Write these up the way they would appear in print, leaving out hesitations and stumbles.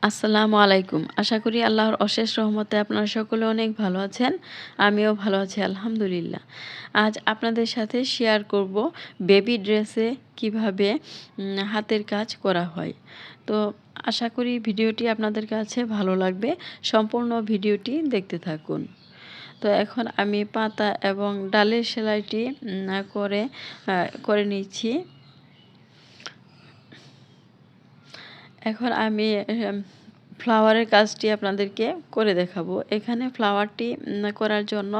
আসসালামু আলাইকুম। আশা করি আল্লাহর অশেষ রহমতে আপনারা সকলে অনেক ভালো আছেন। আমিও ভালো আছি আলহামদুলিল্লাহ। আজ আপনাদের সাথে শেয়ার করব বেবি ড্রেসে কিভাবে হাতের কাজ করা হয়। তো আশা করি ভিডিওটি আপনাদের কাছে ভালো লাগবে। সম্পূর্ণ ভিডিওটি দেখতে থাকুন। তো এখন আমি পাতা এবং ডালের সেলাইটি করে নিচ্ছি। এখন আমি ফ্লাওয়ারের কাজটি আপনাদেরকে করে দেখাবো। এখানে ফ্লাওয়ারটি করার জন্য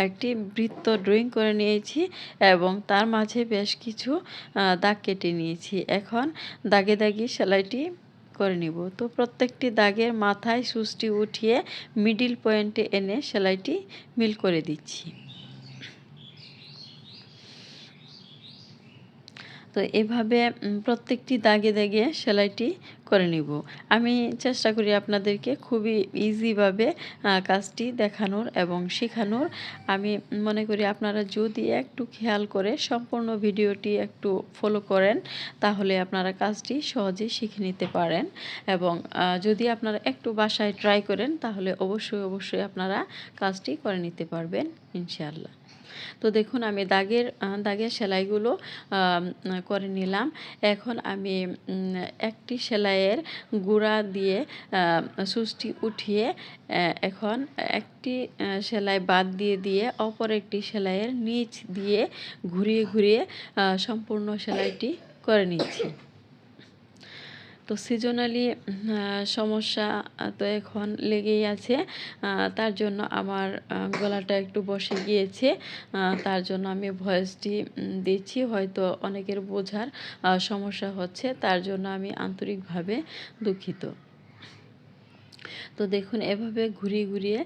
একটি বৃত্ত ড্রয়িং করে নিয়েছি এবং তার মাঝে বেশ কিছু দাগ কেটে নিয়েছি। এখন দাগে দাগে সেলাইটি করে নিব। তো প্রত্যেকটি দাগের মাথায় সুচটি উঠিয়ে মিডিল পয়েন্টে এনে সেলাইটি মিল করে দিচ্ছি। তো এভাবে প্রত্যেকটি দাগে দাগে সেলাইটি করে নিব। আমি চেষ্টা করি আপনাদেরকে খুবই ইজিভাবে কাজটি দেখানোর এবং শেখানোর। আমি মনে করি আপনারা যদি একটু খেয়াল করে সম্পূর্ণ ভিডিওটি একটু ফলো করেন তাহলে আপনারা কাজটি সহজেই শিখে নিতে পারেন এবং যদি আপনারা একটু বাসায় ট্রাই করেন তাহলে অবশ্যই আপনারা কাজটি করে নিতে পারবেন ইনশাআল্লাহ। তো দেখুন আমি দাগের সেলাইগুলো করে নিলাম। এখন আমি একটি সেলাইয়ের গুঁড়া দিয়ে সুচটি উঠিয়ে এখন একটি সেলাই বাদ দিয়ে অপর একটি সেলাইয়ের নিচ দিয়ে ঘুরিয়ে সম্পূর্ণ সেলাইটি করে নিচ্ছি। তো সিজনালি সমস্যা তো এখন লেগেই আছে। তার জন্য আমার গলাটা একটু বসে গিয়েছে। তার জন্য আমি ভয়েসটি দিচ্ছি, হয়তো অনেকের বোঝার সমস্যা হচ্ছে, তার জন্য আমি আন্তরিকভাবে দুঃখিত। তো দেখুন এভাবে ঘুরিয়ে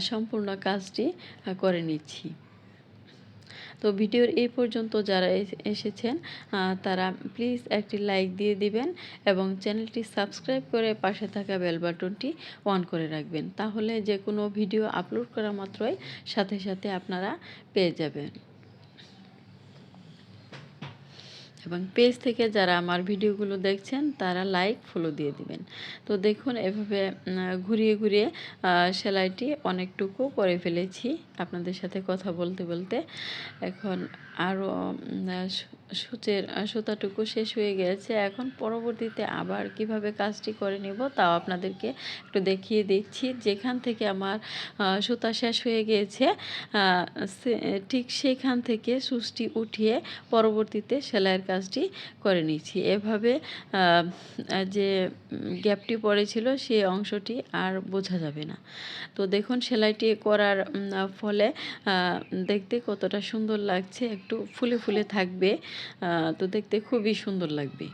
সম্পূর্ণ কাজটি করে নিচ্ছি। তো ভিডিওর এই পর্যন্ত যারা এসেছেন তারা প্লিজ একটি লাইক দিয়ে দিবেন এবং চ্যানেলটি সাবস্ক্রাইব করে পাশে থাকা বেল বাটনটি অন করে রাখবেন। তাহলে যে কোনো ভিডিও আপলোড করা মাত্রই সাথে আপনারা পেয়ে যাবেন। এবং পেজ থেকে যারা আমার ভিডিওগুলো দেখছেন তারা লাইক ফলো দিয়ে দিবেন। তো দেখুন এভাবে ঘুরিয়ে সেলাইটি অনেকটুকু করে ফেলেছি আপনাদের সাথে কথা বলতে। এখন আরও সুতাটুকু শেষ হয়ে গেছে। এখন পরবর্তীতে আবার কিভাবে কাজটি করে নেব তাও আপনাদেরকে একটু দেখিয়ে দিচ্ছি। যেখান থেকে আমার সুতা শেষ হয়ে গিয়েছে ঠিক সেখান থেকে সুচটি উঠিয়ে পরবর্তীতে সেলাইয়ের কাজটি করে নিচ্ছি। এভাবে যে গ্যাপটি পড়েছিল সেই অংশটি আর বোঝা যাবে না। তো দেখুন সেলাইটি করার ফলে দেখতে কতটা সুন্দর লাগছে, একটু ফুলে থাকবে। তো দেখতে খুবই সুন্দর লাগবে।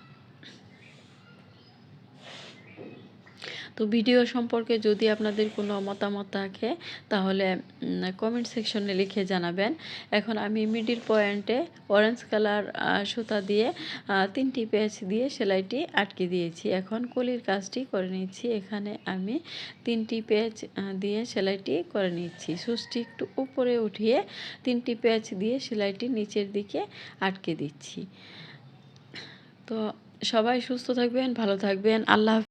তো ভিডিও সম্পর্কে যদি আপনাদের কোনো মতামত থাকে তাহলে কমেন্ট সেকশনে লিখে জানাবেন। এখন আমি মিডিল পয়েন্টে অরেঞ্জ কালার সুতা দিয়ে 3টি পেঁচ দিয়ে সেলাইটি আটকে দিয়েছি। এখন কলির কাজটি করে নিচ্ছি। এখানে আমি 3টি পেঁচ দিয়ে সেলাইটি করে নিচ্ছি। সুচটি একটু উপরে উঠিয়ে 3টি পেঁচ দিয়ে সেলাইটি নিচের দিকে আটকে দিচ্ছি। তো সবাই সুস্থ থাকবেন, ভালো থাকবেন। আল্লাহ।